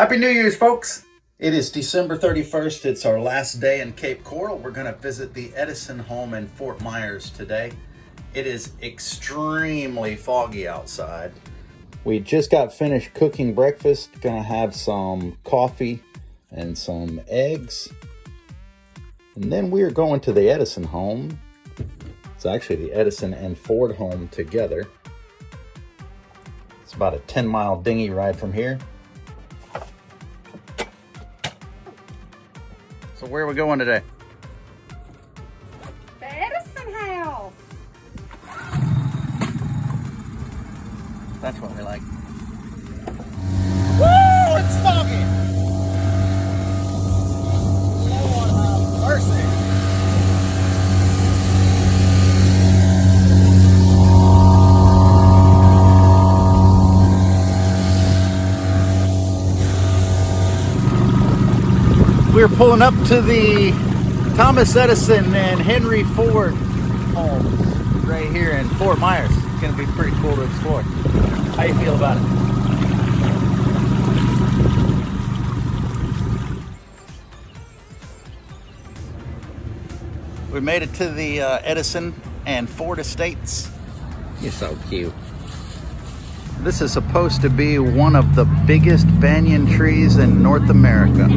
Happy New Year's, folks. It is December 31st. It's our last day in Cape Coral. We're going to visit the Edison home in Fort Myers today. It is extremely foggy outside. We just got finished cooking breakfast. Gonna have some coffee and some eggs. And then we are going to the Edison home. It's actually the Edison and Ford home together. It's about a 10-mile dinghy ride from here. So where are we going today? The Edison house. That's what we like. Woo! It's foggy! Lord have mercy! We're pulling up to the Thomas Edison and Henry Ford homes right here in Fort Myers. It's going to be pretty cool to explore. How you feel about it? We made it to the Edison and Ford estates. You're so cute. This is supposed to be one of the biggest banyan trees in North America.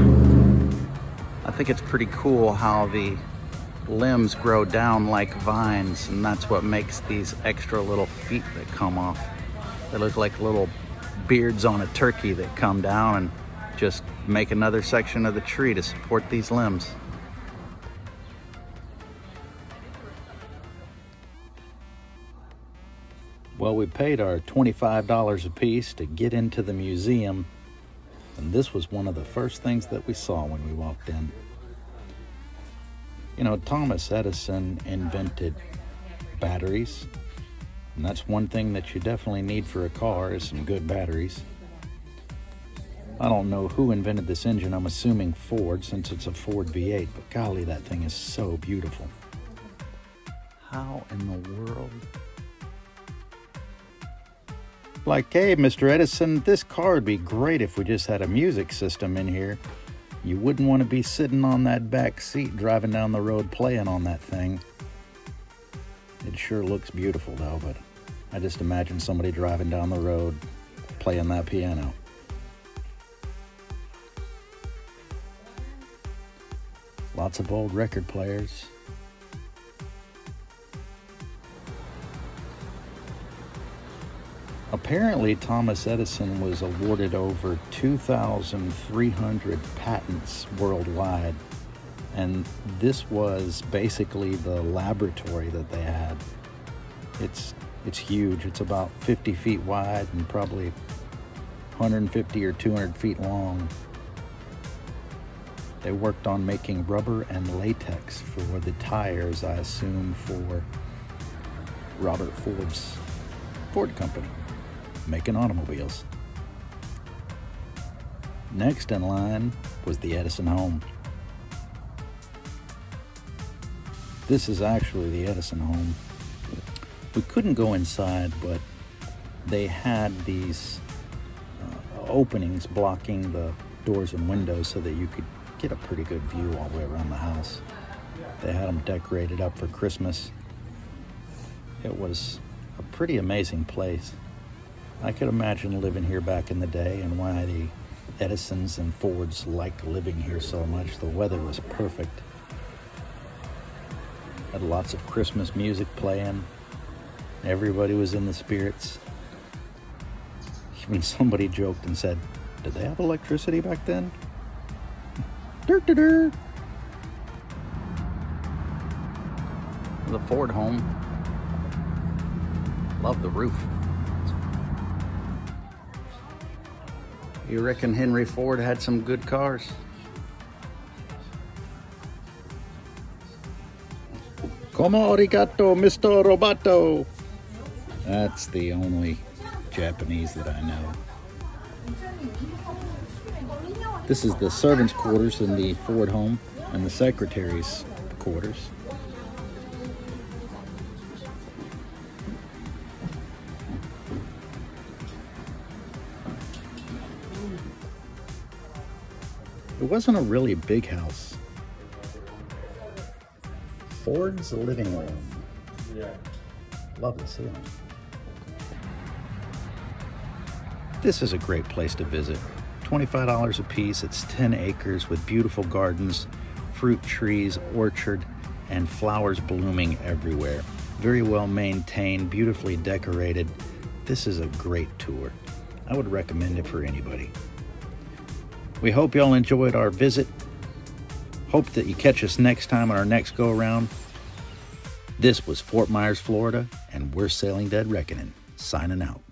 I think it's pretty cool how the limbs grow down like vines, and that's what makes these extra little feet that come off. They look like little beards on a turkey that come down and just make another section of the tree to support these limbs. Well, we paid our $25 a piece to get into the museum, and this was one of the first things that we saw when we walked in. You know, Thomas Edison invented batteries, and that's one thing that you definitely need for a car is some good batteries. I don't know who invented this engine. I'm assuming Ford, since it's a Ford V8, but golly, that thing is so beautiful. How in the world? Like, hey, Mr. Edison, this car would be great if we just had a music system in here. You wouldn't want to be sitting on that back seat driving down the road playing on that thing. It sure looks beautiful though, but I just imagine somebody driving down the road playing that piano. Lots of old record players. Apparently, Thomas Edison was awarded over 2,300 patents worldwide, and this was basically the laboratory that they had. It's huge. It's about 50 feet wide and probably 150 or 200 feet long. They worked on making rubber and latex for the tires, I assume, for Robert Ford's Ford Company, making automobiles. Next in line was the Edison home. This is actually the Edison home. We couldn't go inside, but they had these openings blocking the doors and windows so that you could get a pretty good view all the way around the house. They had them decorated up for Christmas. It was a pretty amazing place. I could imagine living here back in the day and why the Edisons and Fords liked living here so much. The weather was perfect. Had lots of Christmas music playing. Everybody was in the spirits. Even somebody joked and said, did they have electricity back then? The Ford home. Love the roof. You reckon Henry Ford had some good cars? Como arigato, Mr. Roboto. That's the only Japanese that I know. This is the servants' quarters in the Ford home and the secretary's quarters. It wasn't a really big house. Ford's living room. Love the ceiling. This is a great place to visit. $25 a piece. It's 10 acres with beautiful gardens, fruit trees, orchard, and flowers blooming everywhere. Very well maintained, beautifully decorated. This is a great tour. I would recommend it for anybody. We hope y'all enjoyed our visit. Hope that you catch us next time on our next go-around. This was Fort Myers, Florida, and we're Sailing Dead Reckoning, signing out.